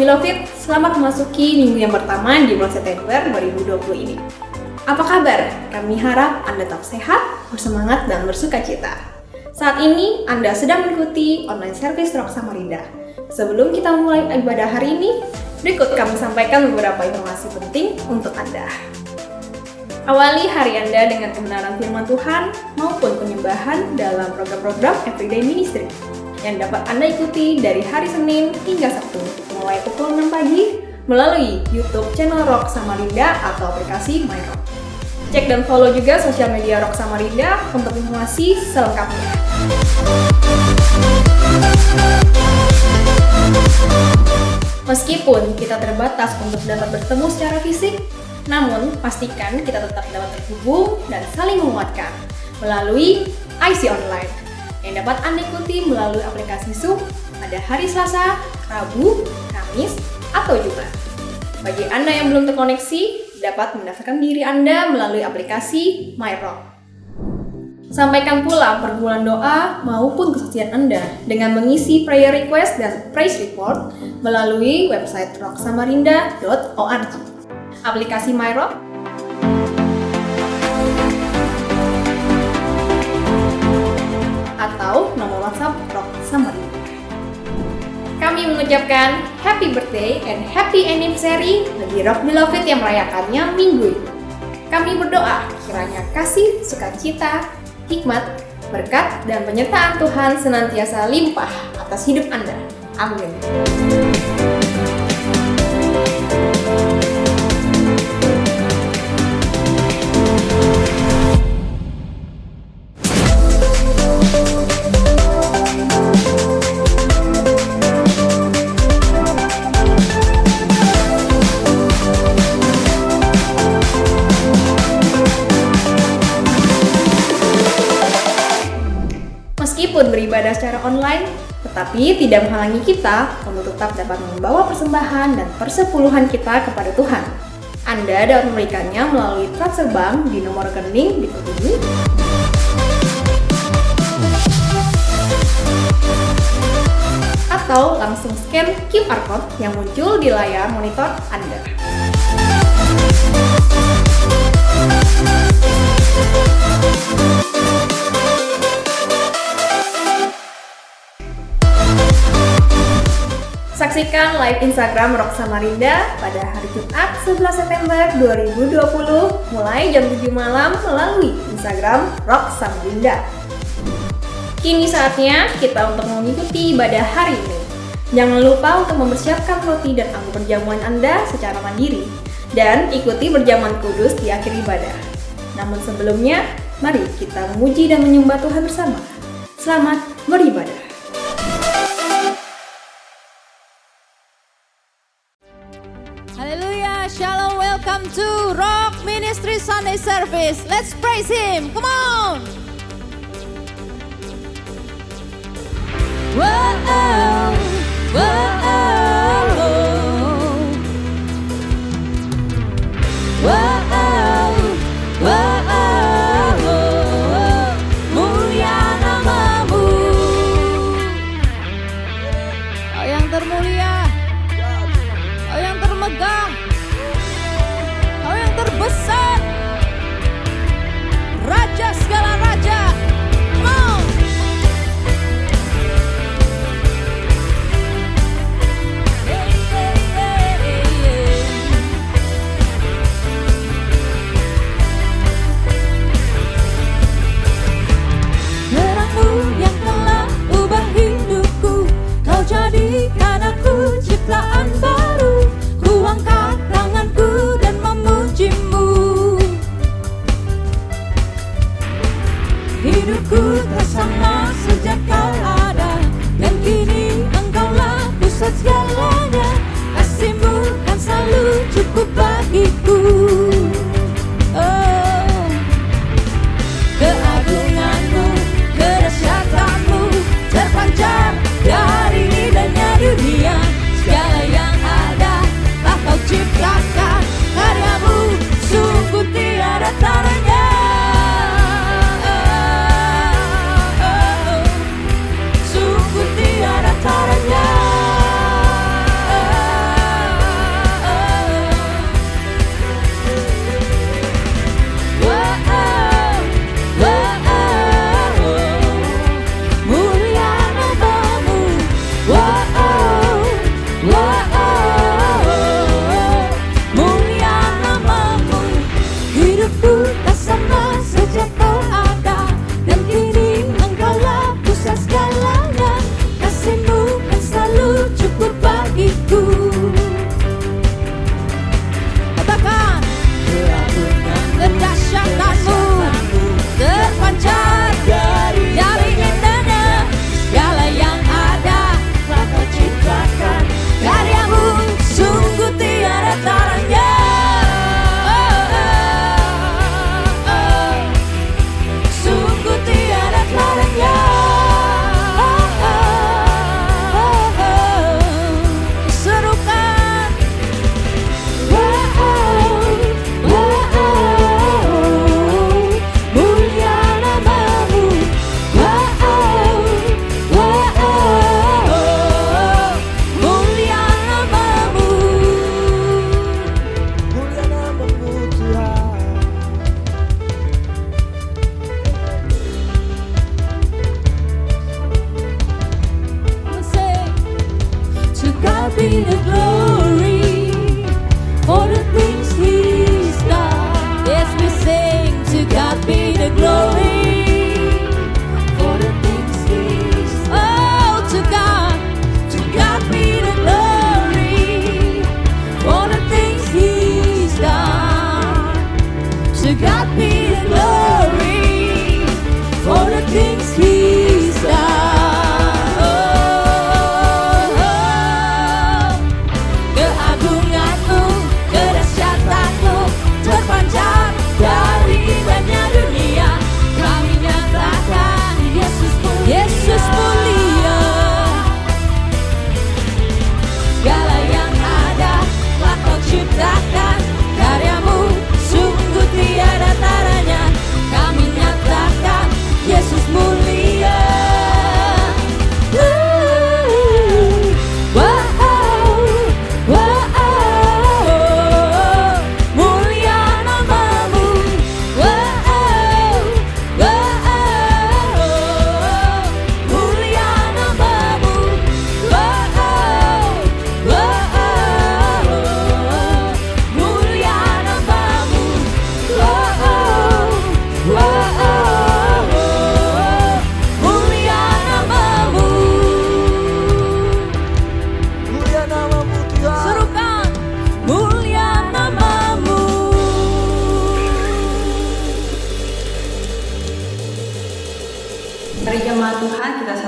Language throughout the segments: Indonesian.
Beloved, selamat memasuki minggu yang pertama di bulan September 2020 ini. Apa kabar? Kami harap Anda tetap sehat, bersemangat, dan bersukacita. Saat ini Anda sedang mengikuti online service Rock Samarinda. Sebelum kita memulai ibadah hari ini, berikut kami sampaikan beberapa informasi penting untuk Anda. Awali hari Anda dengan kebenaran firman Tuhan maupun penyembahan dalam program-program Everyday Ministry yang dapat Anda ikuti dari hari Senin hingga Sabtu mulai pukul 6 pagi melalui YouTube channel Rock Samarinda atau aplikasi MyRock. Cek dan follow juga sosial media Rock Samarinda untuk informasi selengkapnya. Meskipun kita terbatas untuk dapat bertemu secara fisik, namun pastikan kita tetap dapat terhubung dan saling menguatkan melalui IC Online yang dapat Anda ikuti melalui aplikasi Zoom pada hari Selasa, Rabu, Kamis, atau Jumat. Bagi Anda yang belum terkoneksi, dapat mendaftarkan diri Anda melalui aplikasi MyRock. Sampaikan pula pergumulan doa maupun kesaksian Anda dengan mengisi prayer request dan praise report melalui website rocksamarinda.org. Aplikasi MyRock atau nomor WhatsApp Rock Samarinda. Kami mengucapkan happy birthday and happy anniversary bagi Rock Beloved yang merayakannya minggu ini. Kami berdoa kiranya kasih, sukacita, hikmat, berkat, dan penyertaan Tuhan senantiasa limpah atas hidup Anda. Amin. Meskipun beribadah secara online, tetapi tidak menghalangi kita untuk tetap dapat membawa persembahan dan persepuluhan kita kepada Tuhan. Anda dapat memberikannya melalui transfer bank di nomor rekening berikut ini. Atau langsung scan QR Code yang muncul di layar monitor Anda. Saksikan live Instagram Rock Samarinda pada hari Jumat 11 September 2020 mulai jam 7 malam melalui Instagram Rock Samarinda. Kini saatnya kita untuk mengikuti ibadah hari ini. Jangan lupa untuk mempersiapkan roti dan anggur perjamuan Anda secara mandiri dan ikuti berjamuan kudus di akhir ibadah. Namun sebelumnya, mari kita memuji dan menyembah Tuhan bersama. Selamat beribadah. Hallelujah, Shalom, welcome to Rock Ministry Sunday Service. Let's praise Him, come on! Whoa, whoa, whoa, whoa, mulia namamu, Kau yang termulia, Kau yang termegah, Kau yang terbesar, Raja segala raja. Come on.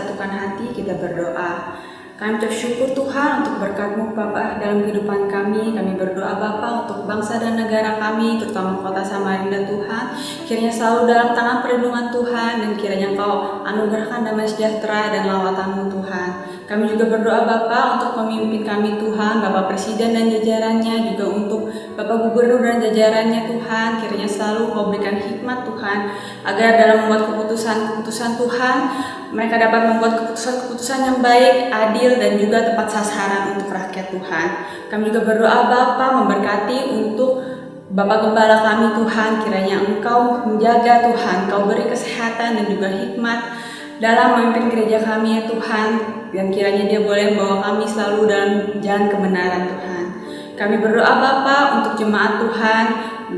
satukan hati kita berdoa. Kami bersyukur Tuhan untuk berkat-Mu Bapa dalam kehidupan kami. Kami berdoa Bapa untuk bangsa dan negara kami, terutama kota Samarinda Tuhan. Kiranya selalu dalam tangan perlindungan Tuhan, dan kiranya Engkau anugerahkan damai sejahtera dan lawatan-Mu Tuhan. Kami juga berdoa Bapa untuk pemimpin kami Tuhan, Bapak Presiden dan jajarannya, juga untuk Bapak Gubernur dan jajarannya Tuhan. Kiranya selalu Kau berikan hikmat Tuhan, agar dalam membuat keputusan-keputusan Tuhan, mereka dapat membuat keputusan-keputusan yang baik, adil, dan juga tepat sasaran untuk rakyat Tuhan. Kami juga berdoa Bapa memberkati untuk Bapak Gembala kami Tuhan. Kiranya Engkau menjaga Tuhan, Kau beri kesehatan dan juga hikmat dalam memimpin gereja kami ya Tuhan, dan kiranya Dia boleh membawa kami selalu dalam jalan kebenaran Tuhan. Kami berdoa Bapa untuk jemaat Tuhan,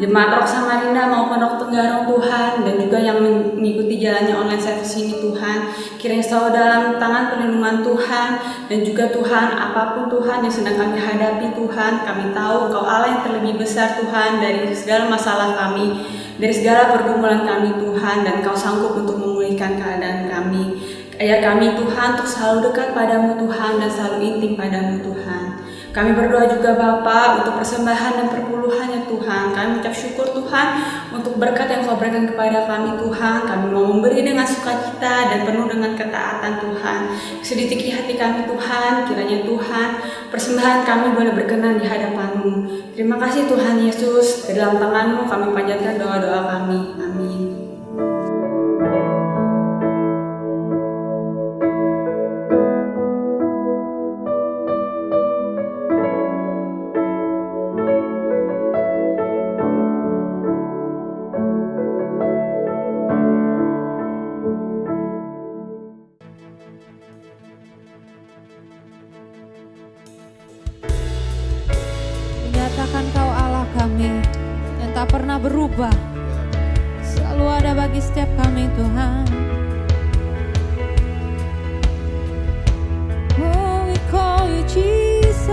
jemaat Rock Samarinda maupun Rock Tenggarong Tuhan, dan juga yang mengikuti jalannya online service ini Tuhan. Kiranya selalu dalam tangan perlindungan Tuhan, dan juga Tuhan, apapun Tuhan yang sedang kami hadapi Tuhan, kami tahu Engkau Allah yang terlebih besar Tuhan dari segala masalah kami, dari segala pergumulan kami Tuhan, dan Engkau sanggup untuk memulihkan keadaan kami. Ayah kami Tuhan untuk selalu dekat padamu Tuhan, dan selalu intim padamu Tuhan. Kami berdoa juga Bapa untuk persembahan dan perpuluhannya Tuhan. Kami ucap syukur Tuhan untuk berkat yang Kau berikan kepada kami Tuhan. Kami mau memberi dengan sukacita dan penuh dengan ketaatan Tuhan. Sedikit hati kami Tuhan, kiranya Tuhan persembahan kami boleh berkenan di hadapan-Mu. Terima kasih Tuhan Yesus, di dalam tangan-Mu kami panjatkan doa-doa kami. Amin. Nyatakan Kau Allah kami yang tak pernah berubah, selalu ada bagi setiap kami Tuhan. Oh, we call You Jesus.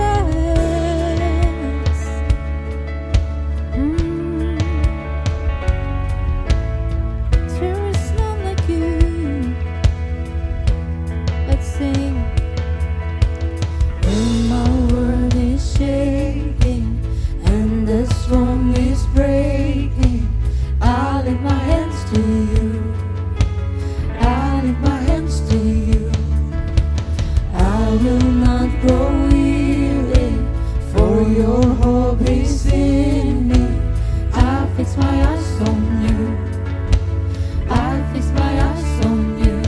There is none like You. Let's sing. When my world is shaking and the storm is breaking, I lift my hands to You. I lift my hands to You. I will not grow weary, for Your hope is in me. I fix my eyes on You. I fix my eyes on You.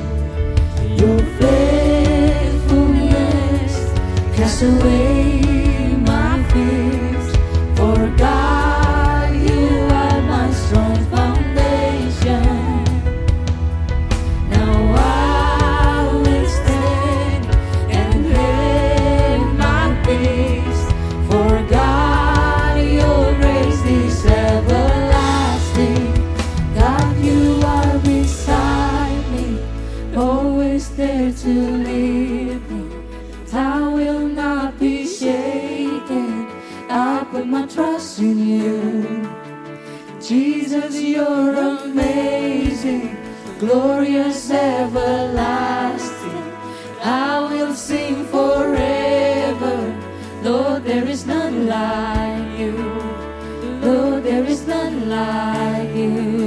Your faithfulness cast away my fears. For God, You are my strong foundation. Now I will stand and hail my peace. For God, Your grace is everlasting. God, You are beside me, always there to lead me. I will not be shaken. I put my trust in You. Jesus, You're amazing, glorious, everlasting. I will sing forever. Lord, there is none like You. Lord, there is none like You.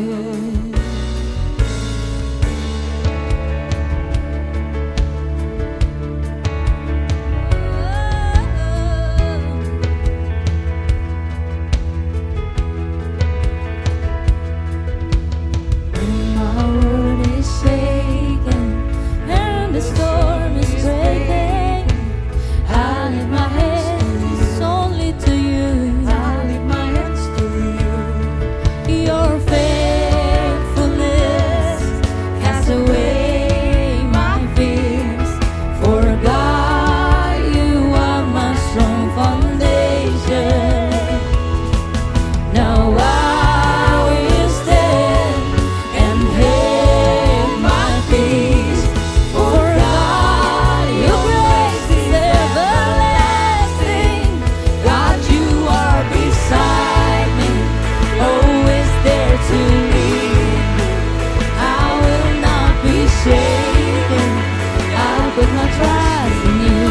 Your put my trust in you.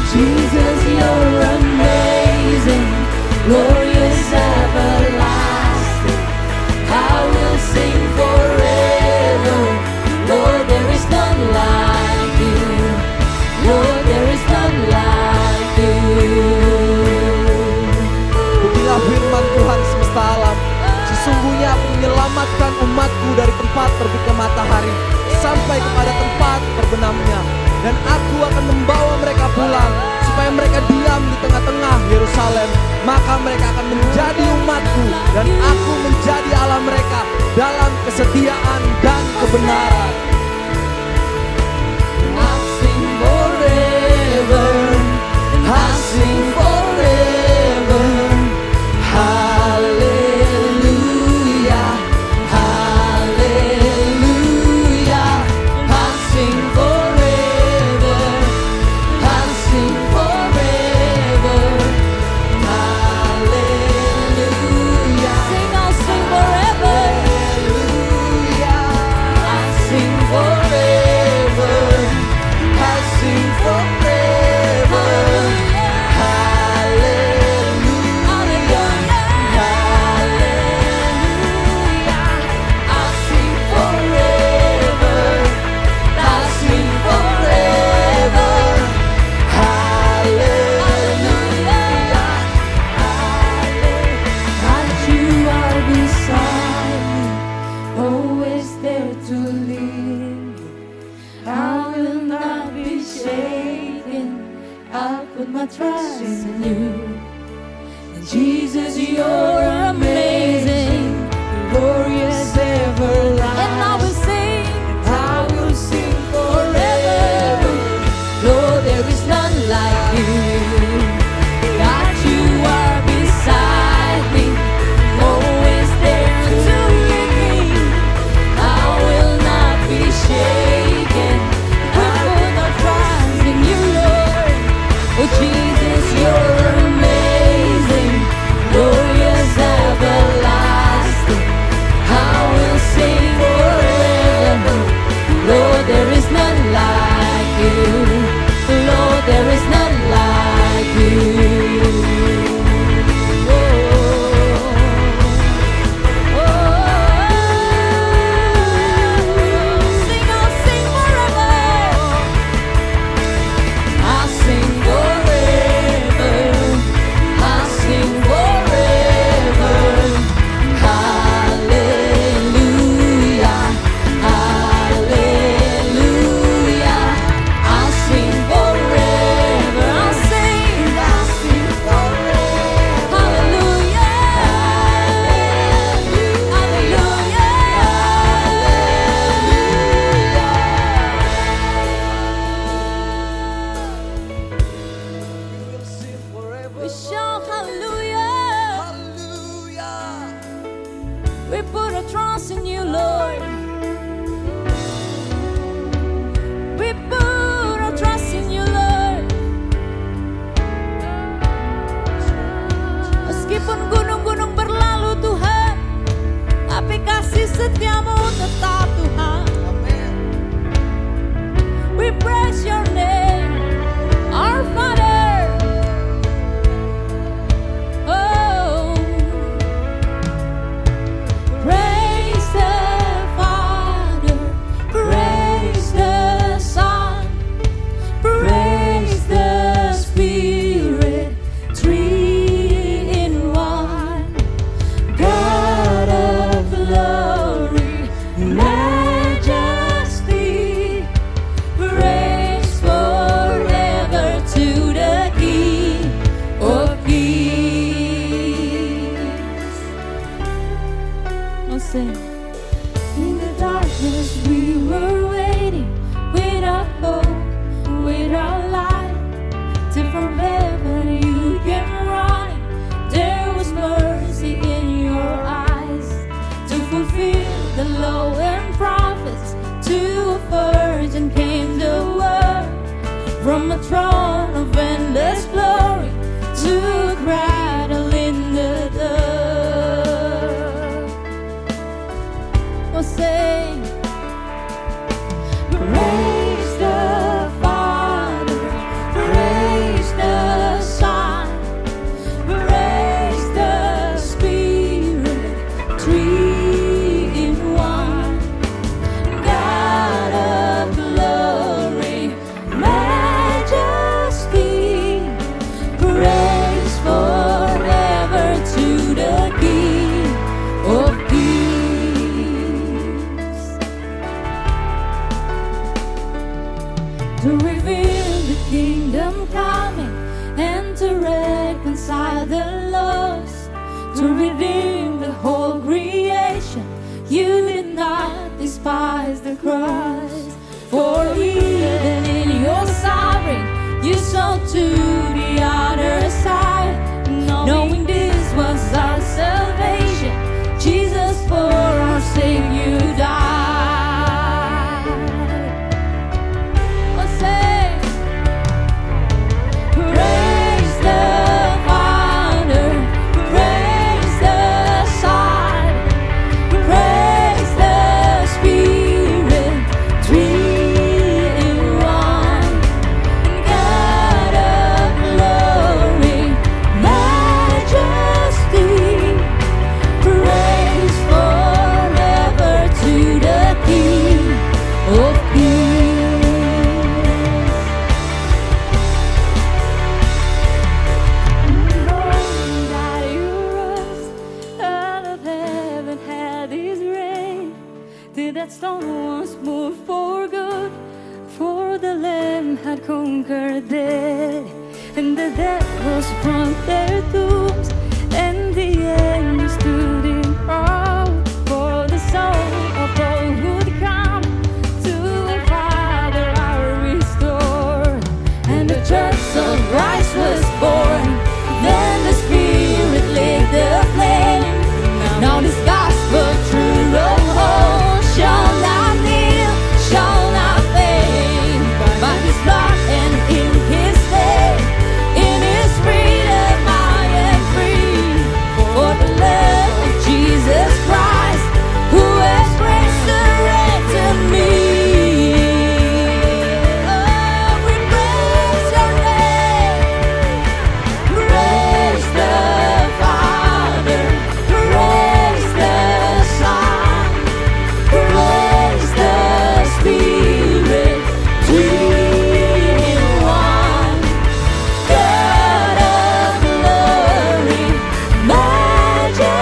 Jesus, you're amazing, glorious, everlasting. I will sing forever. Lord, there is none like you. Lord, there is none like you. Beginilah firman Tuhan semesta alam. Sesungguhnya aku menyelamatkan umatku dari tempat terbitnya matahari sampai kepada tempat terbenamnya. Dan aku akan membawa mereka pulang supaya mereka diam di tengah-tengah Yerusalem. Maka mereka akan menjadi umatku dan aku menjadi Allah mereka dalam kesetiaan dan kebenaran. I'll sing forever, I'll sing forever. Hallelujah, hallelujah. I'll sing forever, I'll sing forever. Hallelujah. Sing, I'll sing forever. I'll sing forever. I'll sing forever. Hallelujah. Hallelujah. I'll sing forever. I'll sing forever. Hallelujah. God, you are beside me, always there to lead me. I will not be shaken. I'll put my trust in you. And Jesus, you're amazing, glorious, everlasting. And I will sing forever. Lord, there is none like you. God, you are beside me, always there to lead me. I will not be shaken. I put my trust in you, Lord. Oh Jesus, you're amazing, glorious, everlasting. I will sing forever. Lord, there is none like you. Lord, there is none like you. Sing, I'll sing forever. I'll sing forever. I'll sing forever. Hallelujah. Hallelujah. I'll sing forever. I'll sing forever. Hallelujah. We will sing forever. We shout hallelujah. Hallelujah. We put our trust in you, Lord. We put our trust in you, Lord. Meskipun gunung-gunung berlalu, Tuhan, tapi kasih setiamu tetap, Tuhan. Amen. We praise your name, our Father. Oh, praise the Father, praise the Son, praise the Spirit, three in one. God of glory, majesty, praise forever to the King of Kings. I'll sing. In the darkness we were waiting, without hope, without light, till from heaven you came running. There was mercy in your eyes to fulfill the law and prophets. To a virgin came the word, from a throne of endless glory to a cradle in the dirt. Oh, sing, praise the to reveal the kingdom coming and to reconcile the lost, to redeem the whole creation. You did not despise the cross, for even in your suffering you saw to the other side, knowing this was our salvation. Jesus, for our sake you died. Oh, say, praise the Father, praise the Son, praise the Spirit, three in one. God of glory, majesty, praise forever to the King of Kings. Knowing that you rose out of heaven, had His reign, till that stone was moved for good, for the Lamb had conquered death, and the dead was from their tombs, and the end stood in awe, for the soul of all who'd come to the Father are restored, and the church of Christ was born. Then the Spirit lit the flame. Now this gospel true of all shall not kneel, shall not fade, by His blood and in His name. In His freedom I am free, for the love of Jesus Christ, who has resurrected me. Oh, we praise Your name. Praise the Father, praise the Son, praise the Spirit, three in one. God of glory, majesty,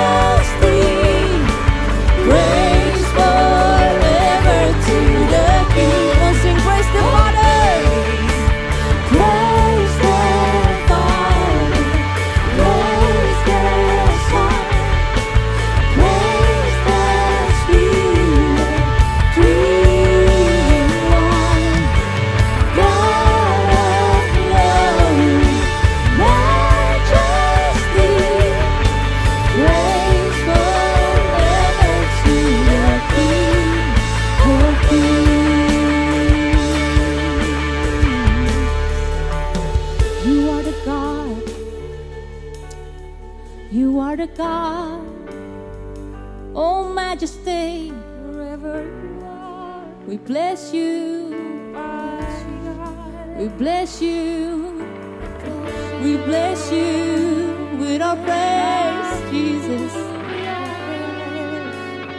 praise forever to the King. Oh, sing praise the Father, praise the Father, praise the Son, praise the Spirit, three in one. God of glory, majesty, praise forever to the King of Kings. You are the God, you are the God, oh majesty, wherever you are, we bless you, we bless you, we bless you with our praise, Jesus,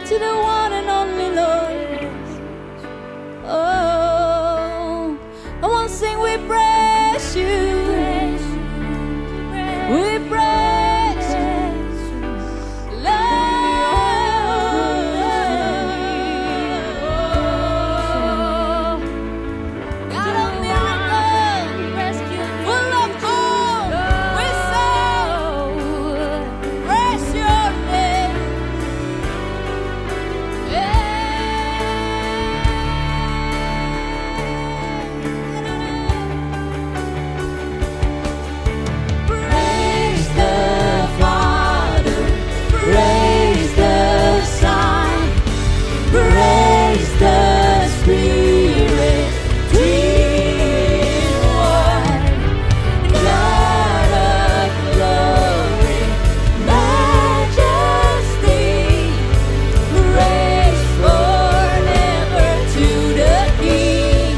to the one and only Lord. Oh, come on, sing, we praise you, we praise you, Lord. God of miracles, full of hope, we so praise Your name. Praise the Father, praise the Son, praise the Spirit, three in one. God of glory, majesty, praise forever to the King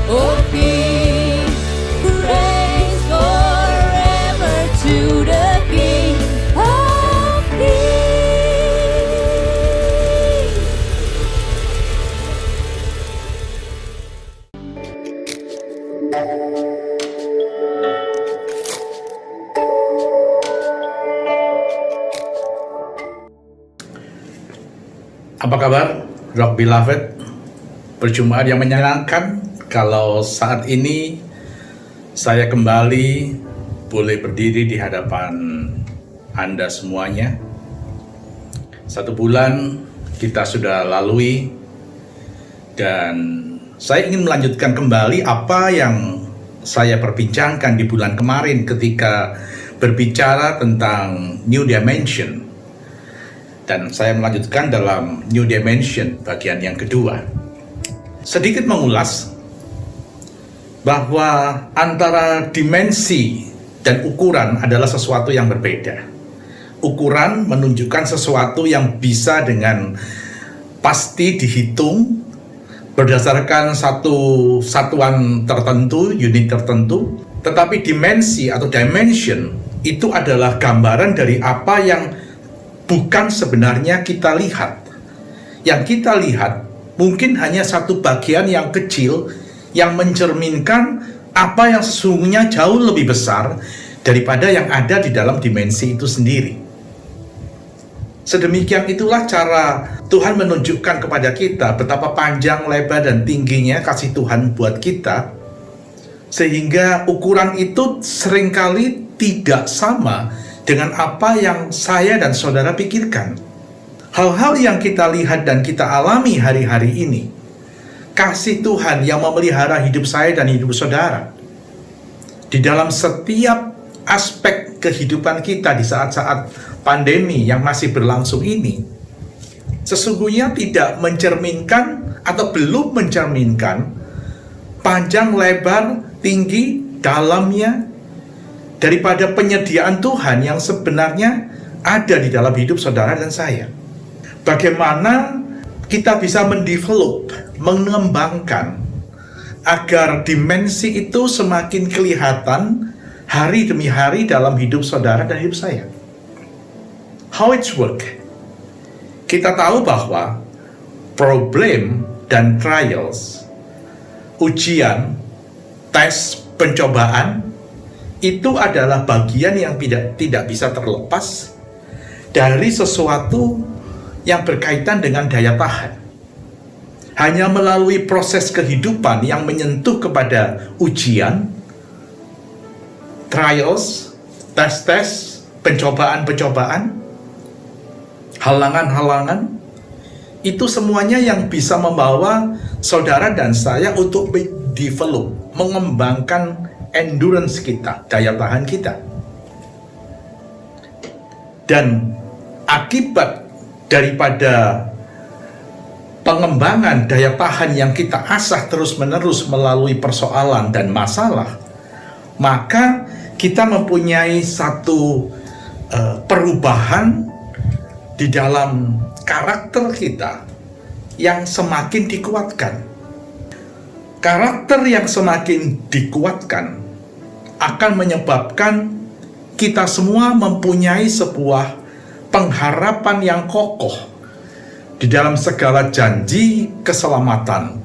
of Kings. Praise forever to the King of Kings. Apa kabar, Rock Beloved? Perjumpaan yang menyenangkan kalau saat ini saya kembali boleh berdiri di hadapan Anda semuanya. 1 bulan kita sudah lalui dan saya ingin melanjutkan kembali apa yang saya perbincangkan di bulan kemarin ketika berbicara tentang New Dimension. Dan saya melanjutkan dalam New Dimension bagian yang kedua. Sedikit mengulas bahwa antara dimensi dan ukuran adalah sesuatu yang berbeda. Ukuran menunjukkan sesuatu yang bisa dengan pasti dihitung berdasarkan satu satuan tertentu, unit tertentu. Tetapi dimensi atau dimension itu adalah gambaran dari apa yang bukan sebenarnya kita lihat. Yang kita lihat mungkin hanya satu bagian yang kecil yang mencerminkan apa yang sesungguhnya jauh lebih besar daripada yang ada di dalam dimensi itu sendiri. Sedemikian itulah cara Tuhan menunjukkan kepada kita betapa panjang, lebar, dan tingginya kasih Tuhan buat kita, sehingga ukuran itu seringkali tidak sama dengan apa yang saya dan saudara pikirkan. Hal-hal yang kita lihat dan kita alami hari-hari ini, kasih Tuhan yang memelihara hidup saya dan hidup saudara di dalam setiap aspek kehidupan kita di saat-saat pandemi yang masih berlangsung ini, sesungguhnya tidak mencerminkan atau belum mencerminkan panjang, lebar, tinggi, dalamnya daripada penyediaan Tuhan yang sebenarnya ada di dalam hidup saudara dan saya. Bagaimana kita bisa mendevelop, mengembangkan agar dimensi itu semakin kelihatan hari demi hari dalam hidup saudara dan hidup saya. How it's work? Kita tahu bahwa problem dan trials, ujian, tes, pencobaan itu adalah bagian yang tidak bisa terlepas dari sesuatu yang berkaitan dengan daya tahan. Hanya melalui proses kehidupan yang menyentuh kepada ujian, trials, tes-tes, pencobaan-pencobaan, halangan-halangan, itu semuanya yang bisa membawa saudara dan saya untuk develop, mengembangkan endurance kita, daya tahan kita. Dan akibat daripada pengembangan daya tahan yang kita asah terus-menerus melalui persoalan dan masalah, maka kita mempunyai satu perubahan di dalam karakter kita yang semakin dikuatkan. Karakter yang semakin dikuatkan akan menyebabkan kita semua mempunyai sebuah pengharapan yang kokoh di dalam segala janji keselamatan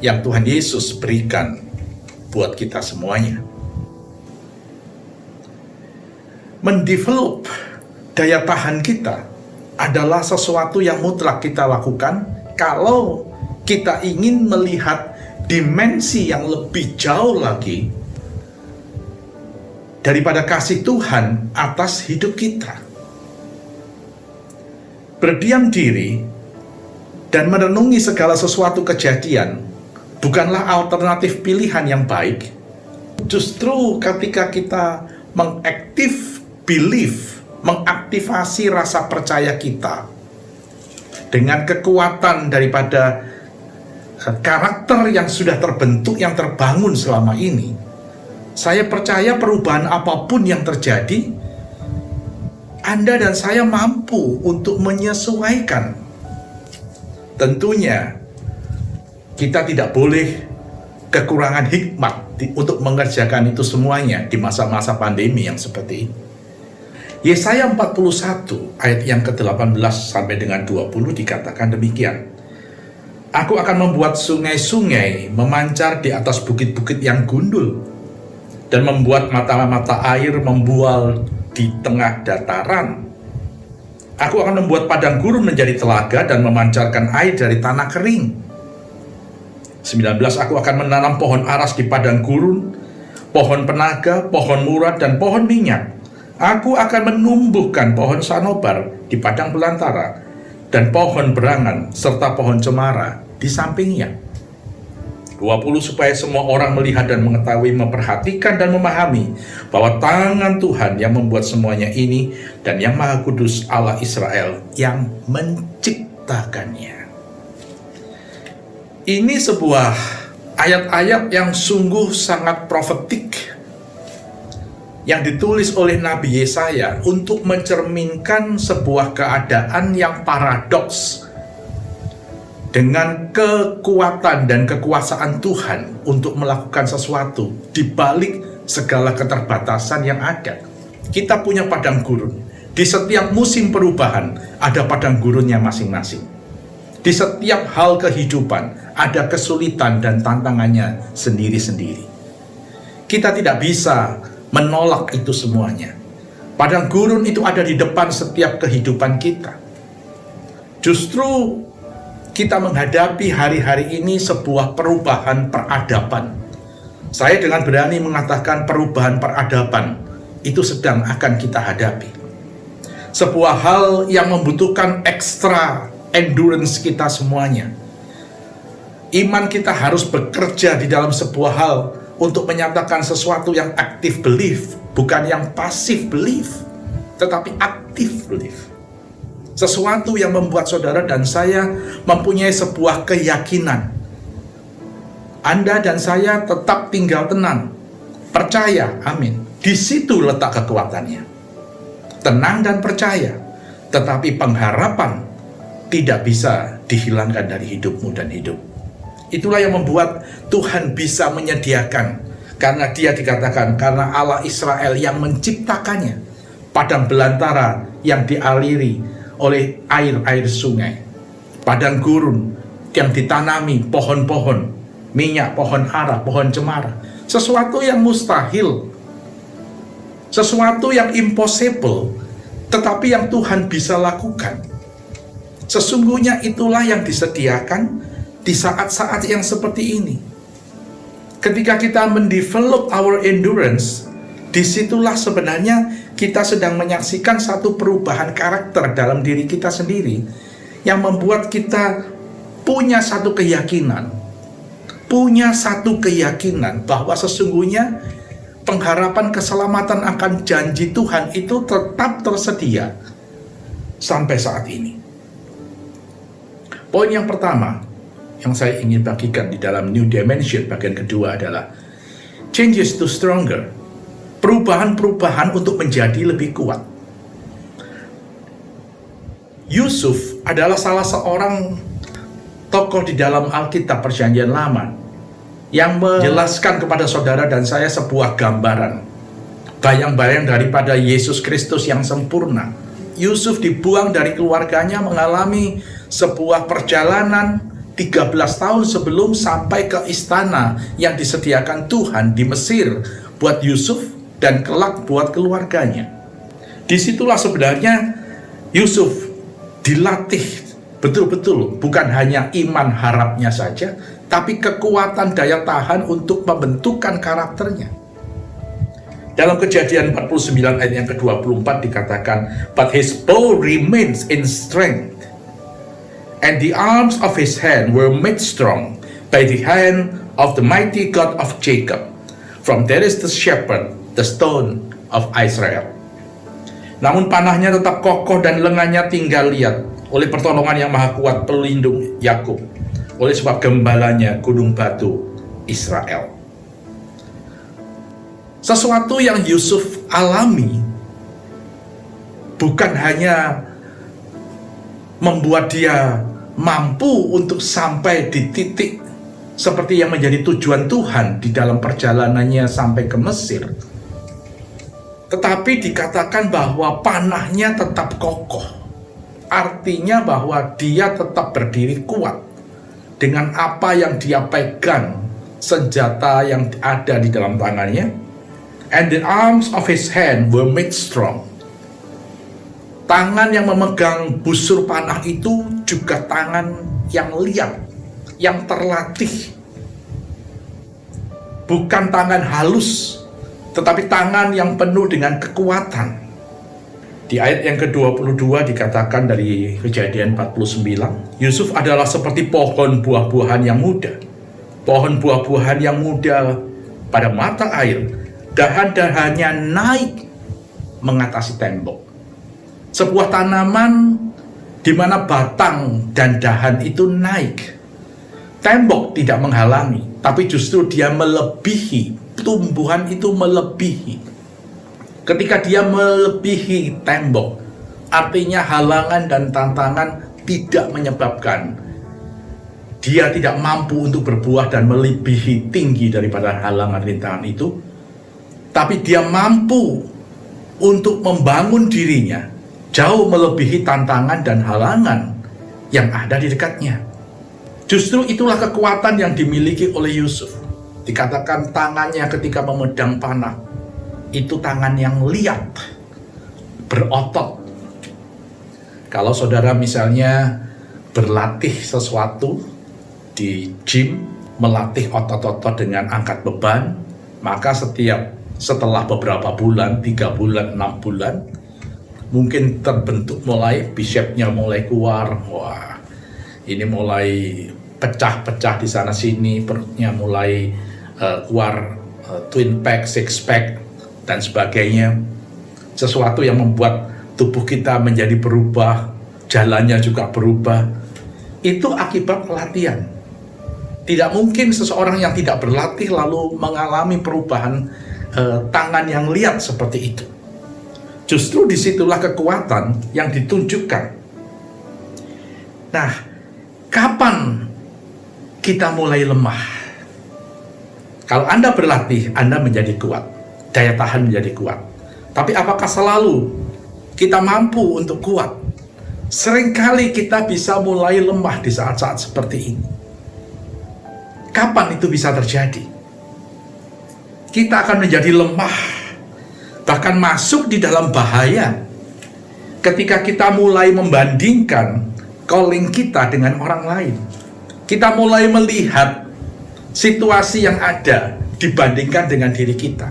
yang Tuhan Yesus berikan buat kita semuanya. Mendevelop daya tahan kita adalah sesuatu yang mutlak kita lakukan kalau kita ingin melihat dimensi yang lebih jauh lagi daripada kasih Tuhan atas hidup kita. Berdiam diri dan merenungi segala sesuatu kejadian bukanlah alternatif pilihan yang baik. Justru ketika kita mengaktifasi rasa percaya kita dengan kekuatan daripada karakter yang sudah terbentuk, yang terbangun selama ini, saya percaya perubahan apapun yang terjadi, Anda dan saya mampu untuk menyesuaikan. Tentunya kita tidak boleh kekurangan hikmat untuk mengerjakan itu semuanya di masa-masa pandemi yang seperti ini. Yesaya 41 ayat yang ke-18 sampai dengan 20 dikatakan demikian. Aku akan membuat sungai-sungai memancar di atas bukit-bukit yang gundul dan membuat mata-mata air membual di tengah dataran. Aku akan membuat padang gurun menjadi telaga dan memancarkan air dari tanah kering. 19, aku akan menanam pohon aras di padang gurun, pohon penaga, pohon murad, dan pohon minyak. Aku akan menumbuhkan pohon sanobar di padang belantara, dan pohon berangan, serta pohon cemara di sampingnya. 20, supaya semua orang melihat dan mengetahui, memperhatikan dan memahami bahwa tangan Tuhan yang membuat semuanya ini, dan yang Maha Kudus Allah Israel yang menciptakannya. Ini sebuah ayat-ayat yang sungguh sangat profetik yang ditulis oleh Nabi Yesaya untuk mencerminkan sebuah keadaan yang paradoks dengan kekuatan dan kekuasaan Tuhan untuk melakukan sesuatu di balik segala keterbatasan yang ada. Kita punya padang gurun. Di setiap musim perubahan ada padang gurunnya masing-masing. Di setiap hal kehidupan ada kesulitan dan tantangannya sendiri-sendiri. Kita tidak bisa menolak itu semuanya. Padang gurun itu ada di depan setiap kehidupan kita. Justru kita menghadapi hari-hari ini sebuah perubahan peradaban. Saya dengan berani mengatakan perubahan peradaban itu sedang akan kita hadapi. Sebuah hal yang membutuhkan ekstra endurance kita semuanya. Iman kita harus bekerja di dalam sebuah hal untuk menyatakan sesuatu yang active belief, bukan yang passive belief, tetapi active belief. Sesuatu yang membuat saudara dan saya mempunyai sebuah keyakinan. Anda dan saya tetap tinggal tenang, percaya, amin. Di situ letak kekuatannya. Tenang dan percaya, tetapi pengharapan tidak bisa dihilangkan dari hidupmu dan hidup. Itulah yang membuat Tuhan bisa menyediakan, karena dia dikatakan, karena Allah Israel yang menciptakannya, padang belantara yang dialiri oleh air-air sungai, padang gurun yang ditanami pohon-pohon minyak, pohon ara, pohon cemara, sesuatu yang mustahil, sesuatu yang impossible, tetapi yang Tuhan bisa lakukan. Sesungguhnya itulah yang disediakan di saat-saat yang seperti ini. Ketika kita mendevelop our endurance, disitulah sebenarnya kita sedang menyaksikan satu perubahan karakter dalam diri kita sendiri, yang membuat kita punya satu keyakinan bahwa sesungguhnya pengharapan keselamatan akan janji Tuhan itu tetap tersedia sampai saat ini. Poin yang pertama yang saya ingin bagikan di dalam New Dimension bagian kedua adalah changes to stronger. Perubahan-perubahan untuk menjadi lebih kuat. Yusuf adalah salah seorang tokoh di dalam Alkitab Perjanjian Lama yang menjelaskan kepada saudara dan saya sebuah gambaran, bayang-bayang daripada Yesus Kristus yang sempurna. Yusuf dibuang dari keluarganya, mengalami sebuah perjalanan 13 tahun sebelum sampai ke istana yang disediakan Tuhan di Mesir buat Yusuf dan kelak buat keluarganya. Disitulah sebenarnya Yusuf dilatih betul-betul, bukan hanya iman harapnya saja, tapi kekuatan daya tahan untuk pembentukan karakternya. Dalam Kejadian 49 ayat yang ke-24 dikatakan, "But his bow remains in strength, and the arms of his hand were made strong by the hand of the mighty God of Jacob. From there is the shepherd, the stone of Israel." Namun panahnya tetap kokoh dan lengannya tinggal liat oleh pertolongan yang maha kuat pelindung Yakub, oleh sebab gembalanya gunung batu Israel. Sesuatu yang Yusuf alami bukan hanya membuat dia mampu untuk sampai di titik seperti yang menjadi tujuan Tuhan di dalam perjalanannya sampai ke Mesir, tetapi dikatakan bahwa panahnya tetap kokoh. Artinya bahwa dia tetap berdiri kuat dengan apa yang dia pegang, senjata yang ada di dalam tangannya. And the arms of his hand were made strong. Tangan yang memegang busur panah itu juga tangan yang liat, yang terlatih bukan tangan halus, tetapi tangan yang penuh dengan kekuatan. Di ayat yang ke-22 dikatakan dari Kejadian 49, Yusuf adalah seperti pohon buah-buahan yang muda. Pohon buah-buahan yang muda pada mata air, dahan-dahannya naik mengatasi tembok. Sebuah tanaman di mana batang dan dahan itu naik. Tembok tidak menghalangi, tapi justru dia melebihi, tumbuhan itu melebihi. Ketika dia melebihi tembok, artinya halangan dan tantangan tidak menyebabkan dia tidak mampu untuk berbuah dan melebihi tinggi daripada halangan rintangan itu, tapi dia mampu untuk membangun dirinya jauh melebihi tantangan dan halangan yang ada di dekatnya. Justru itulah kekuatan yang dimiliki oleh Yusuf. Dikatakan tangannya ketika memedang panah itu tangan yang liat, berotot. Kalau saudara misalnya berlatih sesuatu di gym, melatih otot-otot dengan angkat beban, maka setelah beberapa bulan, 3 bulan, 6 bulan, mungkin terbentuk mulai bicepnya mulai keluar. Wah, ini mulai pecah-pecah di sana sini, perutnya mulai keluar twin pack, six pack dan sebagainya. Sesuatu yang membuat tubuh kita menjadi berubah, jalannya juga berubah. Itu akibat latihan. Tidak mungkin seseorang yang tidak berlatih lalu mengalami perubahan tangan yang liat seperti itu. Justru disitulah kekuatan yang ditunjukkan. Nah, kapan kita mulai lemah? Kalau Anda berlatih, Anda menjadi kuat. Daya tahan menjadi kuat. Tapi apakah selalu kita mampu untuk kuat? Seringkali kita bisa mulai lemah di saat-saat seperti ini. Kapan itu bisa terjadi? Kita akan menjadi lemah, bahkan masuk di dalam bahaya ketika kita mulai membandingkan calling kita dengan orang lain. Kita mulai melihat situasi yang ada dibandingkan dengan diri kita.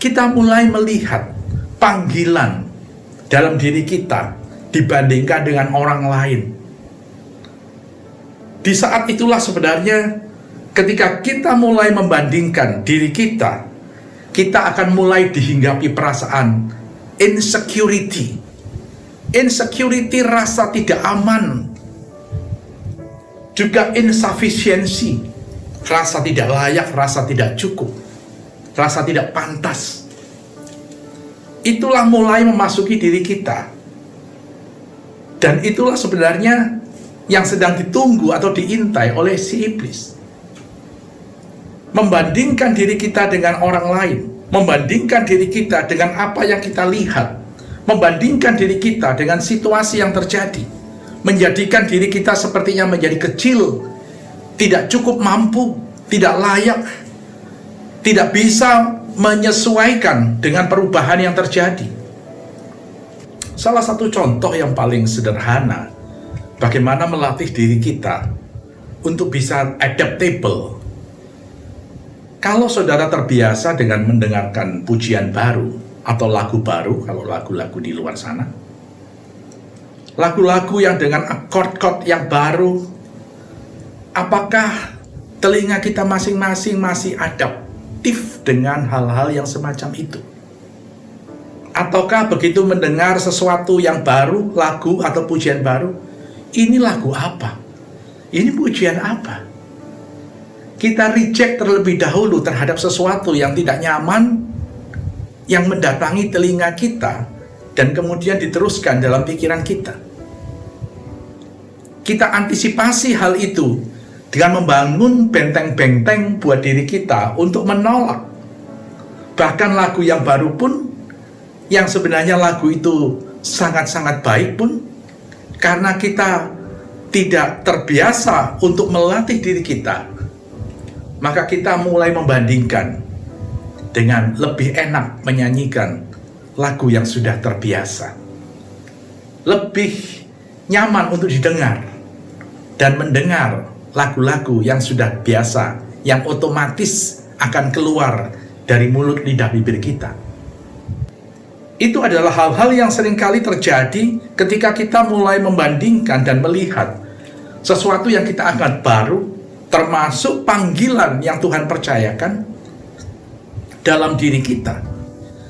Kita mulai melihat panggilan dalam diri kita dibandingkan dengan orang lain. Di saat itulah sebenarnya ketika kita mulai membandingkan diri kita, kita akan mulai dihinggapi perasaan insecurity. Insecurity, rasa tidak aman. Juga insufficiency, rasa tidak layak, rasa tidak cukup, rasa tidak pantas. Itulah mulai memasuki diri kita. Dan itulah sebenarnya yang sedang ditunggu atau diintai oleh si iblis. Membandingkan diri kita dengan orang lain, membandingkan diri kita dengan apa yang kita lihat, membandingkan diri kita dengan situasi yang terjadi, menjadikan diri kita sepertinya menjadi kecil, tidak cukup mampu, tidak layak, tidak bisa menyesuaikan dengan perubahan yang terjadi. Salah satu contoh yang paling sederhana bagaimana melatih diri kita untuk bisa adaptable. Kalau saudara terbiasa dengan mendengarkan pujian baru atau lagu baru, kalau lagu-lagu di luar sana, lagu-lagu yang dengan akord-akord yang baru, apakah telinga kita masing-masing masih adaptif dengan hal-hal yang semacam itu? Ataukah begitu mendengar sesuatu yang baru, lagu atau pujian baru, ini lagu apa? Ini pujian apa? Kita reject terlebih dahulu terhadap sesuatu yang tidak nyaman, yang mendatangi telinga kita, dan kemudian diteruskan dalam pikiran kita. Kita antisipasi hal itu dengan membangun benteng-benteng buat diri kita untuk menolak. Bahkan lagu yang baru pun, yang sebenarnya lagu itu sangat-sangat baik pun, karena kita tidak terbiasa untuk melatih diri kita, maka kita mulai membandingkan dengan lebih enak menyanyikan lagu yang sudah terbiasa. Lebih nyaman untuk didengar dan mendengar lagu-lagu yang sudah biasa, yang otomatis akan keluar dari mulut lidah bibir kita. Itu adalah hal-hal yang seringkali terjadi ketika kita mulai membandingkan dan melihat sesuatu yang kita anggap baru, termasuk panggilan yang Tuhan percayakan dalam diri kita,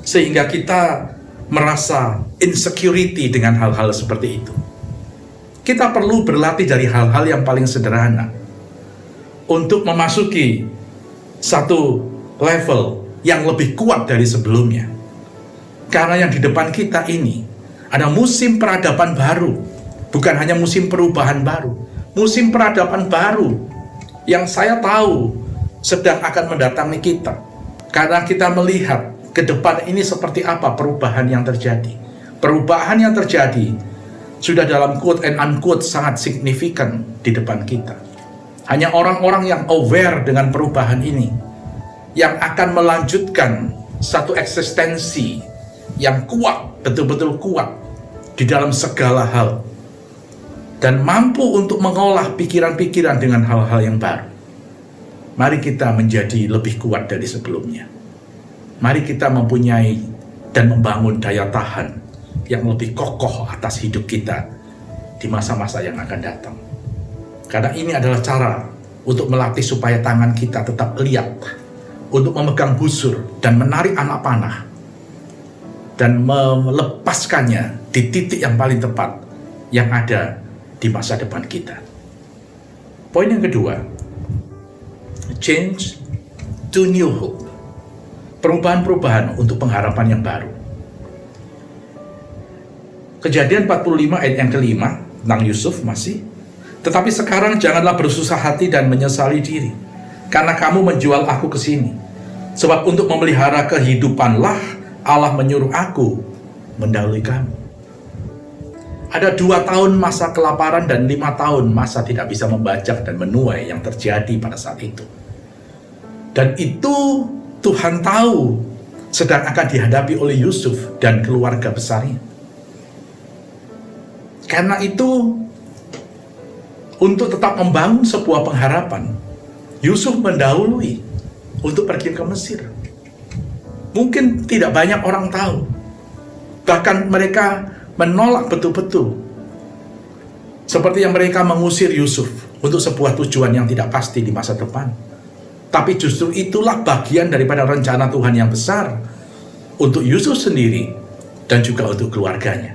sehingga kita merasa insecurity dengan hal-hal seperti itu. Kita perlu berlatih dari hal-hal yang paling sederhana untuk memasuki satu level yang lebih kuat dari sebelumnya. Karena yang di depan kita ini ada musim peradaban baru, bukan hanya musim perubahan baru, musim peradaban baru yang saya tahu sedang akan mendatangi kita. Karena kita melihat ke depan ini seperti apa perubahan yang terjadi. Perubahan yang terjadi sudah dalam quote and unquote sangat signifikan di depan kita. Hanya orang-orang yang aware dengan perubahan ini yang akan melanjutkan satu eksistensi yang kuat, betul-betul kuat di dalam segala hal, dan mampu untuk mengolah pikiran-pikiran dengan hal-hal yang baru. Mari kita menjadi lebih kuat dari sebelumnya. Mari kita mempunyai dan membangun daya tahan yang lebih kokoh atas hidup kita di masa-masa yang akan datang. Karena ini adalah cara untuk melatih supaya tangan kita tetap liat, untuk memegang busur dan menarik anak panah, dan melepaskannya di titik yang paling tepat yang ada di masa depan kita. Poin yang kedua, change to new hope. Perubahan-perubahan untuk pengharapan yang baru. Kejadian 45 ayat yang kelima tentang Yusuf masih. Tetapi sekarang janganlah bersusah hati dan menyesali diri, karena kamu menjual aku ke sini. Sebab untuk memelihara kehidupanlah Allah menyuruh aku mendahului kamu. Ada 2 tahun masa kelaparan dan 5 tahun masa tidak bisa membajak dan menuai yang terjadi pada saat itu. Dan itu Tuhan tahu sedang akan dihadapi oleh Yusuf dan keluarga besarnya. Karena itu, untuk tetap membangun sebuah pengharapan, Yusuf mendahului untuk pergi ke Mesir. Mungkin tidak banyak orang tahu. Bahkan mereka menolak betul-betul. Seperti yang mereka mengusir Yusuf untuk sebuah tujuan yang tidak pasti di masa depan. Tapi justru itulah bagian daripada rencana Tuhan yang besar untuk Yusuf sendiri dan juga untuk keluarganya.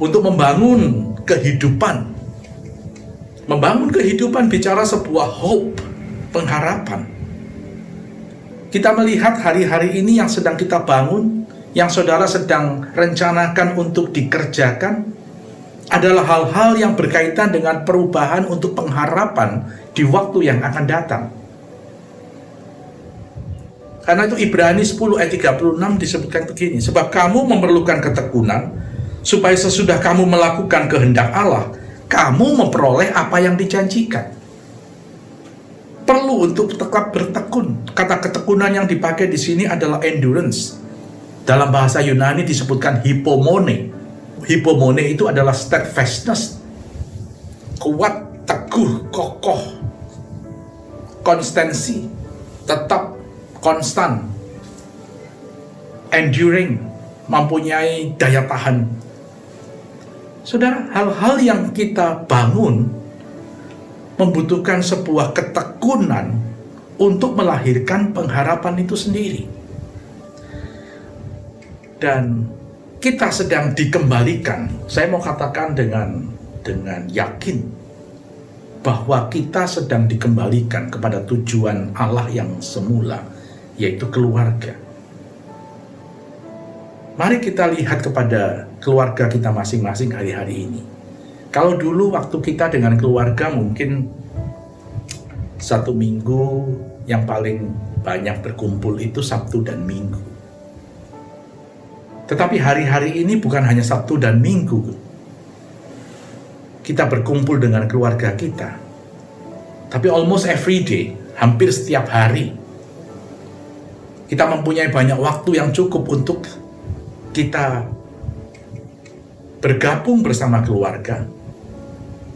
Untuk membangun kehidupan. Membangun kehidupan bicara sebuah hope, pengharapan. Kita melihat hari-hari ini yang sedang kita bangun, yang saudara sedang rencanakan untuk dikerjakan, adalah hal-hal yang berkaitan dengan perubahan untuk pengharapan di waktu yang akan datang. Karena itu Ibrani 10 ayat 36 disebutkan begini, sebab kamu memerlukan ketekunan, supaya sesudah kamu melakukan kehendak Allah, kamu memperoleh apa yang dijanjikan. Perlu untuk tetap bertekun. Kata ketekunan yang dipakai di sini adalah endurance. Dalam bahasa Yunani disebutkan hypomone. Hypomone itu adalah steadfastness. Kuat, teguh, kokoh. Konstansi. Tetap konstan. Enduring. Mempunyai daya tahan. Saudara, hal-hal yang kita bangun membutuhkan sebuah ketekunan untuk melahirkan pengharapan itu sendiri. Dan kita sedang dikembalikan, saya mau katakan dengan yakin bahwa kita sedang dikembalikan kepada tujuan Allah yang semula, yaitu keluarga. Mari kita lihat kepada keluarga kita masing-masing hari-hari ini. Kalau dulu waktu kita dengan keluarga mungkin 1 minggu yang paling banyak berkumpul itu Sabtu dan Minggu. Tetapi hari-hari ini bukan hanya Sabtu dan Minggu. Kita berkumpul dengan keluarga kita. Tapi almost every day, hampir setiap hari. Kita mempunyai banyak waktu yang cukup untuk kita bergabung bersama keluarga,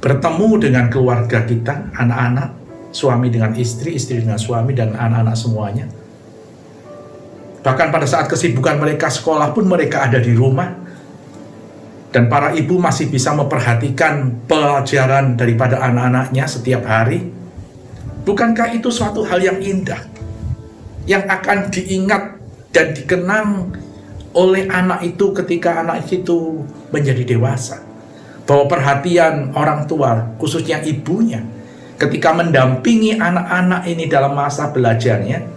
bertemu dengan keluarga kita, anak-anak, suami dengan istri, istri dengan suami, dan anak-anak semuanya. Bahkan pada saat kesibukan mereka sekolah pun mereka ada di rumah. Dan para ibu masih bisa memperhatikan pelajaran daripada anak-anaknya setiap hari. Bukankah itu suatu hal yang indah, yang akan diingat dan dikenang oleh anak itu ketika anak itu menjadi dewasa? Bahwa perhatian orang tua, khususnya ibunya, ketika mendampingi anak-anak ini dalam masa belajarnya,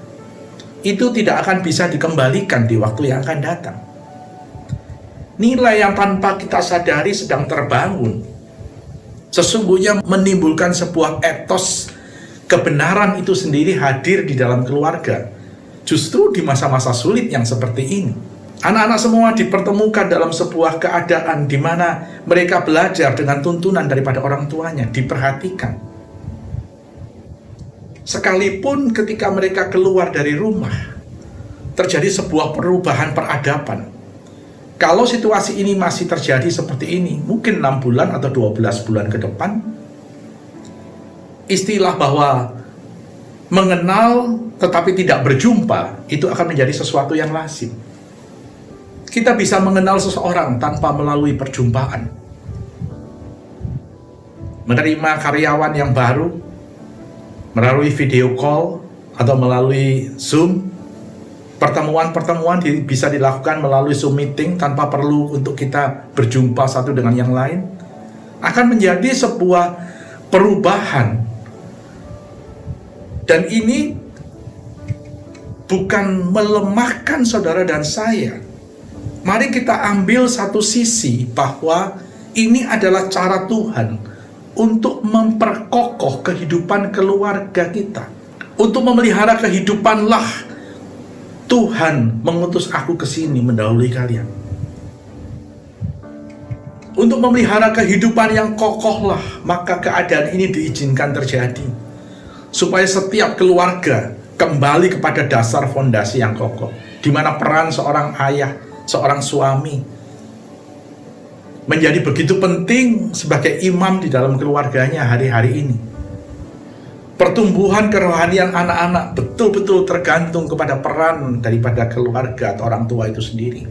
itu tidak akan bisa dikembalikan di waktu yang akan datang. Nilai yang tanpa kita sadari sedang terbangun, sesungguhnya menimbulkan sebuah etos kebenaran itu sendiri hadir di dalam keluarga. Justru di masa-masa sulit yang seperti ini, anak-anak semua dipertemukan dalam sebuah keadaan di mana mereka belajar dengan tuntunan daripada orang tuanya, diperhatikan. Sekalipun ketika mereka keluar dari rumah, terjadi sebuah perubahan peradaban. Kalau situasi ini masih terjadi seperti ini, mungkin 6 bulan atau 12 bulan ke depan, istilah bahwa mengenal tetapi tidak berjumpa, itu akan menjadi sesuatu yang lazim. Kita bisa mengenal seseorang tanpa melalui perjumpaan. Menerima karyawan yang baru melalui video call atau melalui Zoom. Pertemuan-pertemuan bisa dilakukan melalui Zoom meeting tanpa perlu untuk kita berjumpa satu dengan yang lain. Akan menjadi sebuah perubahan. Dan ini bukan melemahkan saudara dan saya. Mari kita ambil satu sisi bahwa ini adalah cara Tuhan untuk memperkokoh kehidupan keluarga kita. Untuk memelihara kehidupanlah Tuhan mengutus aku ke sini mendahului kalian. Untuk memelihara kehidupan yang kokohlah, maka keadaan ini diizinkan terjadi. Supaya setiap keluarga kembali kepada dasar fondasi yang kokoh. Di mana peran seorang ayah, seorang suami menjadi begitu penting sebagai imam di dalam keluarganya hari-hari ini. Pertumbuhan kerohanian anak-anak betul-betul tergantung kepada peran daripada keluarga atau orang tua itu sendiri.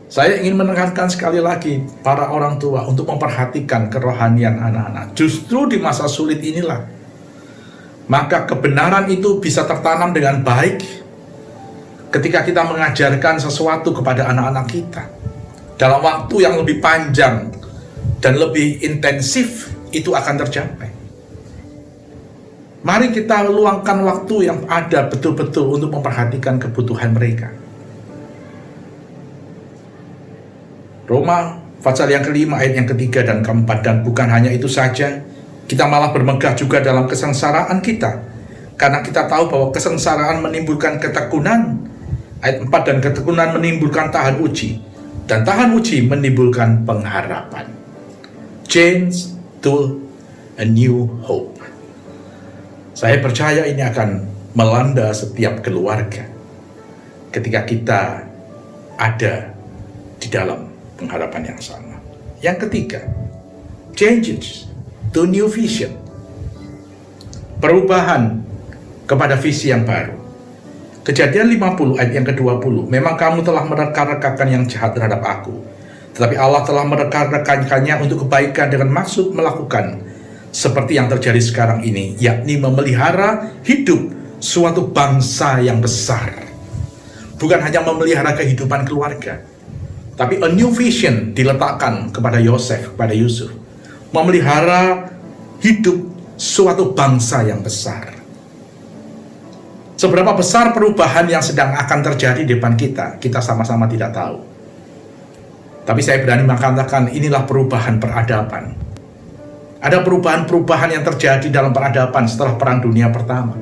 Saya ingin menekankan sekali lagi para orang tua untuk memperhatikan kerohanian anak-anak. Justru di masa sulit inilah, maka kebenaran itu bisa tertanam dengan baik ketika kita mengajarkan sesuatu kepada anak-anak kita. Dalam waktu yang lebih panjang dan lebih intensif, itu akan tercapai. Mari kita luangkan waktu yang ada betul-betul untuk memperhatikan kebutuhan mereka. Roma pasal yang kelima ayat yang ketiga dan keempat. Dan bukan hanya itu saja, kita malah bermegah juga dalam kesengsaraan kita, karena kita tahu bahwa kesengsaraan menimbulkan ketekunan. Ayat 4, dan ketekunan menimbulkan tahan uji, dan tahan uji menimbulkan pengharapan. Change to a new hope. Saya percaya ini akan melanda setiap keluarga ketika kita ada di dalam pengharapan yang sama. Yang ketiga, changes to new vision. Perubahan kepada visi yang baru. Kejadian 50 ayat yang ke-20. Memang kamu telah mereka-rekakan yang jahat terhadap aku, tetapi Allah telah mereka-rekannya untuk kebaikan dengan maksud melakukan seperti yang terjadi sekarang ini, yakni memelihara hidup suatu bangsa yang besar. Bukan hanya memelihara kehidupan keluarga, tapi a new vision diletakkan kepada Yosef, kepada Yusuf. Memelihara hidup suatu bangsa yang besar. Seberapa besar perubahan yang sedang akan terjadi di depan kita sama-sama tidak tahu. Tapi saya berani mengatakan inilah perubahan peradaban. Ada perubahan-perubahan yang terjadi dalam peradaban setelah Perang Dunia Pertama.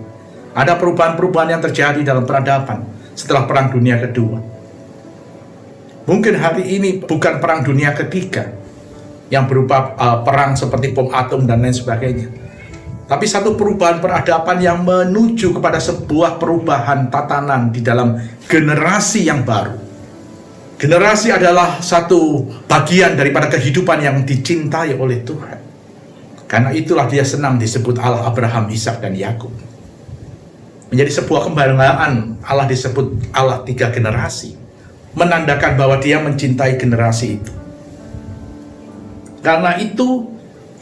Ada perubahan-perubahan yang terjadi dalam peradaban setelah Perang Dunia Kedua. Mungkin hari ini bukan Perang Dunia Ketiga yang berupa perang seperti bom atom dan lain sebagainya. Tapi satu perubahan peradaban yang menuju kepada sebuah perubahan tatanan di dalam generasi yang baru. Generasi adalah satu bagian daripada kehidupan yang dicintai oleh Tuhan. Karena itulah dia senang disebut Allah Abraham, Ishak, dan Yakub. Menjadi sebuah kebanggaan Allah disebut Allah 3 generasi. Menandakan bahwa dia mencintai generasi itu. Karena itu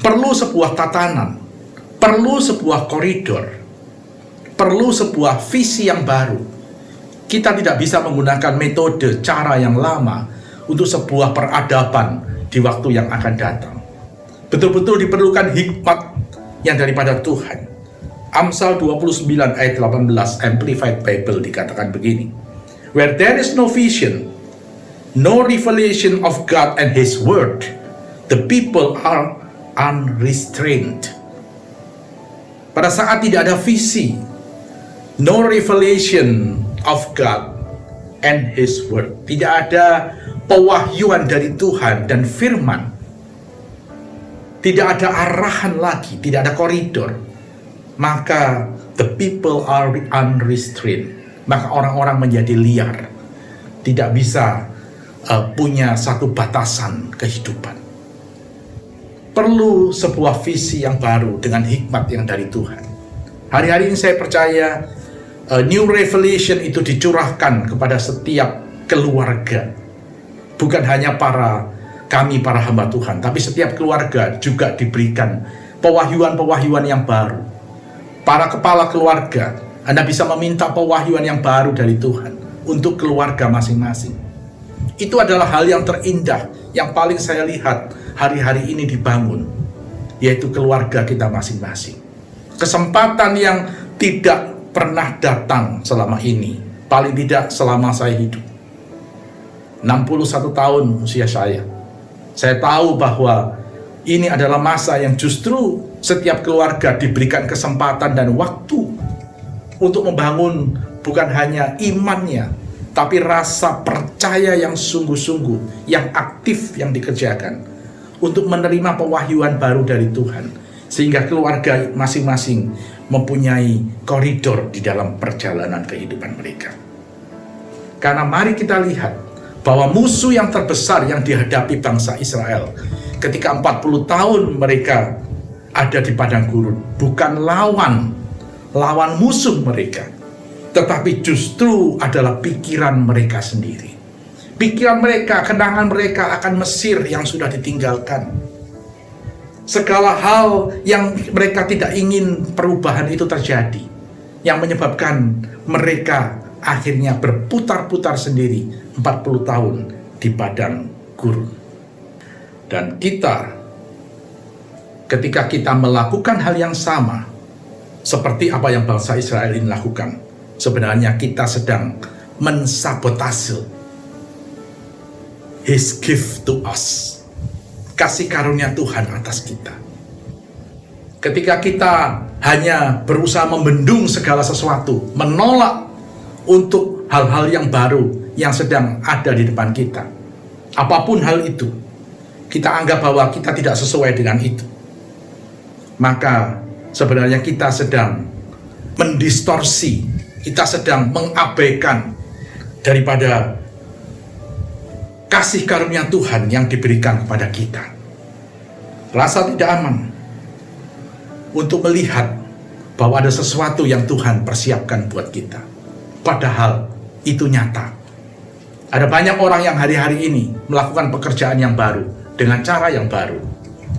perlu sebuah tatanan, perlu sebuah koridor, perlu sebuah visi yang baru. Kita tidak bisa menggunakan metode cara yang lama untuk sebuah peradaban di waktu yang akan datang. Betul-betul diperlukan hikmat yang daripada Tuhan. Amsal 29 ayat 18 Amplified Bible dikatakan begini. Where there is no vision, no revelation of God and His word, the people are unrestrained. Pada saat tidak ada visi, no revelation of God and His word, tidak ada pewahyuan dari Tuhan dan firman, tidak ada arahan lagi, tidak ada koridor, maka the people are unrestrained. Maka orang-orang menjadi liar, tidak bisa punya satu batasan kehidupan. Perlu sebuah visi yang baru dengan hikmat yang dari Tuhan. Hari-hari ini saya percaya new revelation itu dicurahkan kepada setiap keluarga. Bukan hanya kami para hamba Tuhan, tapi setiap keluarga juga diberikan pewahyuan-pewahyuan yang baru. Para kepala keluarga, Anda bisa meminta pewahyuan yang baru dari Tuhan untuk keluarga masing-masing. Itu adalah hal yang terindah, yang paling saya lihat hari-hari ini dibangun, yaitu keluarga kita masing-masing. Kesempatan yang tidak pernah datang selama ini, paling tidak selama saya hidup. 61 tahun usia saya. Saya tahu bahwa ini adalah masa yang justru setiap keluarga diberikan kesempatan dan waktu untuk membangun bukan hanya imannya, tapi rasa percaya yang sungguh-sungguh, yang aktif yang dikerjakan untuk menerima pewahyuan baru dari Tuhan, sehingga keluarga masing-masing mempunyai koridor di dalam perjalanan kehidupan mereka. Karena mari kita lihat bahwa musuh yang terbesar yang dihadapi bangsa Israel ketika 40 tahun mereka ada di padang gurun bukan lawan musuh mereka, tetapi justru adalah pikiran mereka sendiri. Pikiran mereka, kenangan mereka akan Mesir yang sudah ditinggalkan. Segala hal yang mereka tidak ingin perubahan itu terjadi, yang menyebabkan mereka akhirnya berputar-putar sendiri 40 tahun di padang gurun. Dan kita, ketika kita melakukan hal yang sama seperti apa yang bangsa Israel ini lakukan, sebenarnya kita sedang mensabotase His gift to us, kasih karunia Tuhan atas kita. Ketika kita hanya berusaha membendung segala sesuatu, menolak untuk hal-hal yang baru yang sedang ada di depan kita, apapun hal itu, kita anggap bahwa kita tidak sesuai dengan itu, maka sebenarnya kita sedang mendistorsi, kita sedang mengabaikan daripada kasih karunia Tuhan yang diberikan kepada kita. Rasa tidak aman untuk melihat bahwa ada sesuatu yang Tuhan persiapkan buat kita, padahal itu nyata. Ada banyak orang yang hari-hari ini melakukan pekerjaan yang baru, dengan cara yang baru,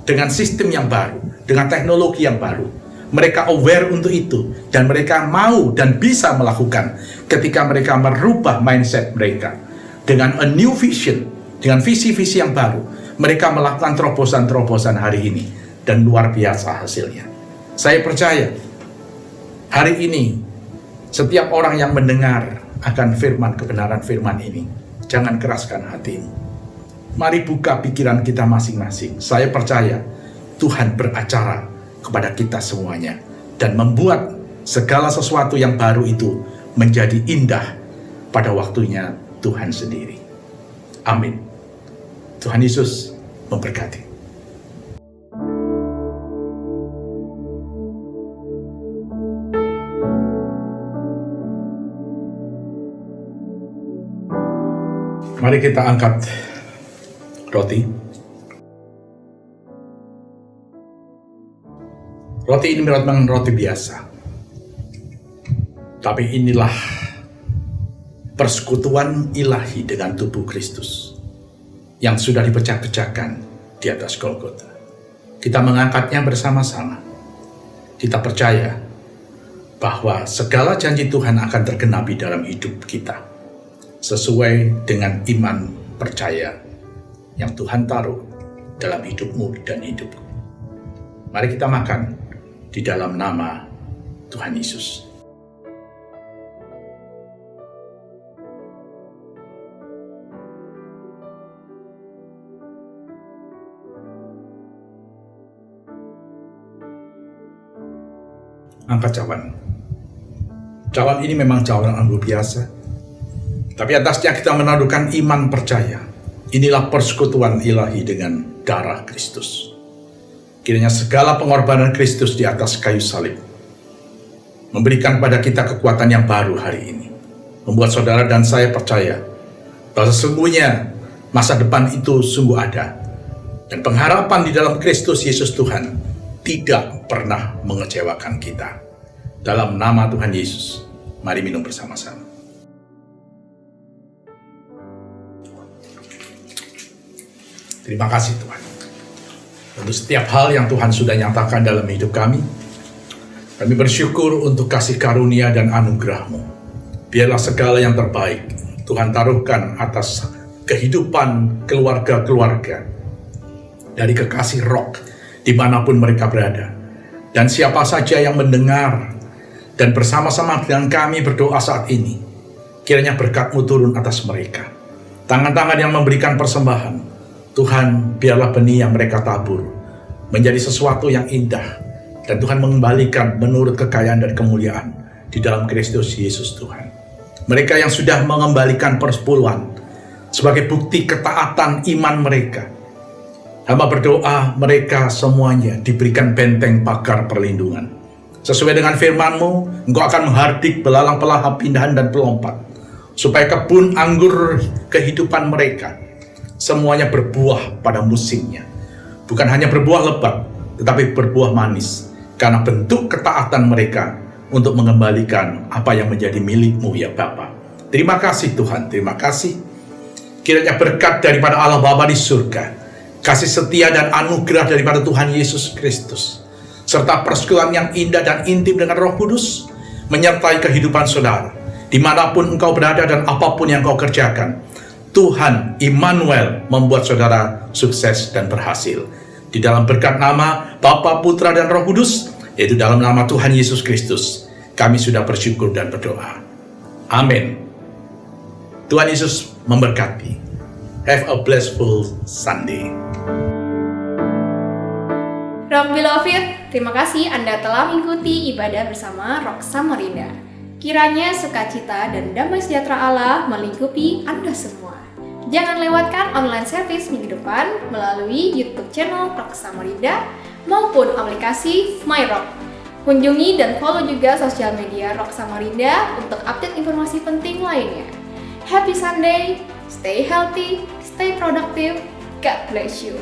dengan sistem yang baru, dengan teknologi yang baru. Mereka aware untuk itu, dan mereka mau dan bisa melakukan ketika mereka merubah mindset mereka dengan a new vision, dengan visi-visi yang baru. Mereka melakukan terobosan-terobosan hari ini, dan luar biasa hasilnya. Saya percaya hari ini setiap orang yang mendengar akan firman, kebenaran firman ini, jangan keraskan hatimu. Mari buka pikiran kita masing-masing. Saya percaya Tuhan beracara kepada kita semuanya dan membuat segala sesuatu yang baru itu menjadi indah pada waktunya Tuhan sendiri. Amin. Tuhan Yesus memberkati. Mari kita angkat roti. Roti ini memang roti biasa. Tapi inilah persekutuan ilahi dengan tubuh Kristus yang sudah dipecah-pecahkan di atas Golgota. Kita mengangkatnya bersama-sama. Kita percaya bahwa segala janji Tuhan akan tergenapi dalam hidup kita sesuai dengan iman percaya yang Tuhan taruh dalam hidupmu dan hidupku. Mari kita makan di dalam nama Tuhan Yesus. Angkat cawan. Cawan ini memang cawan yang luar biasa. Tapi atasnya kita menaruhkan iman percaya. Inilah persekutuan ilahi dengan darah Kristus. Kiranya segala pengorbanan Kristus di atas kayu salib memberikan pada kita kekuatan yang baru hari ini. Membuat saudara dan saya percaya bahwa sesungguhnya masa depan itu sungguh ada. Dan pengharapan di dalam Kristus Yesus Tuhan tidak pernah mengecewakan kita. Dalam nama Tuhan Yesus, mari minum bersama-sama. Terima kasih Tuhan untuk setiap hal yang Tuhan sudah nyatakan dalam hidup kami. Kami bersyukur untuk kasih karunia dan anugerah-Mu. Biarlah segala yang terbaik Tuhan taruhkan atas kehidupan keluarga-keluarga dari kekasih roh dimanapun mereka berada. Dan siapa saja yang mendengar dan bersama-sama dengan kami berdoa saat ini, kiranya berkat-Mu turun atas mereka. Tangan-tangan yang memberikan persembahan, Tuhan, biarlah benih yang mereka tabur menjadi sesuatu yang indah, dan Tuhan mengembalikan menurut kekayaan dan kemuliaan di dalam Kristus Yesus Tuhan. Mereka yang sudah mengembalikan persepuluhan sebagai bukti ketaatan iman mereka, hamba berdoa mereka semuanya diberikan benteng pagar perlindungan. Sesuai dengan firman-Mu, Engkau akan menghardik belalang pelahap pindahan dan pelompat, supaya kebun anggur kehidupan mereka semuanya berbuah pada musimnya. Bukan hanya berbuah lebat, tetapi berbuah manis, karena bentuk ketaatan mereka untuk mengembalikan apa yang menjadi milik-Mu ya Bapa. Terima kasih Tuhan, terima kasih. Kiranya berkat daripada Allah Bapa di surga, kasih setia dan anugerah daripada Tuhan Yesus Kristus, serta persekutuan yang indah dan intim dengan Roh Kudus, menyertai kehidupan saudara, dimanapun engkau berada dan apapun yang kau kerjakan. Tuhan Immanuel membuat saudara sukses dan berhasil. Di dalam berkat nama Bapa, Putra, dan Roh Kudus, yaitu dalam nama Tuhan Yesus Kristus, kami sudah bersyukur dan berdoa. Amin. Tuhan Yesus memberkati. Have a blissful Sunday. Rock Beloved, terima kasih Anda telah mengikuti ibadah bersama Rock Samarinda. Kiranya sukacita dan damai sejahtera Allah melingkupi Anda semua. Jangan lewatkan online service minggu depan melalui YouTube channel Rock Samarinda maupun aplikasi MyRock. Kunjungi dan follow juga sosial media Rock Samarinda untuk update informasi penting lainnya. Happy Sunday, stay healthy, stay productive, God bless you.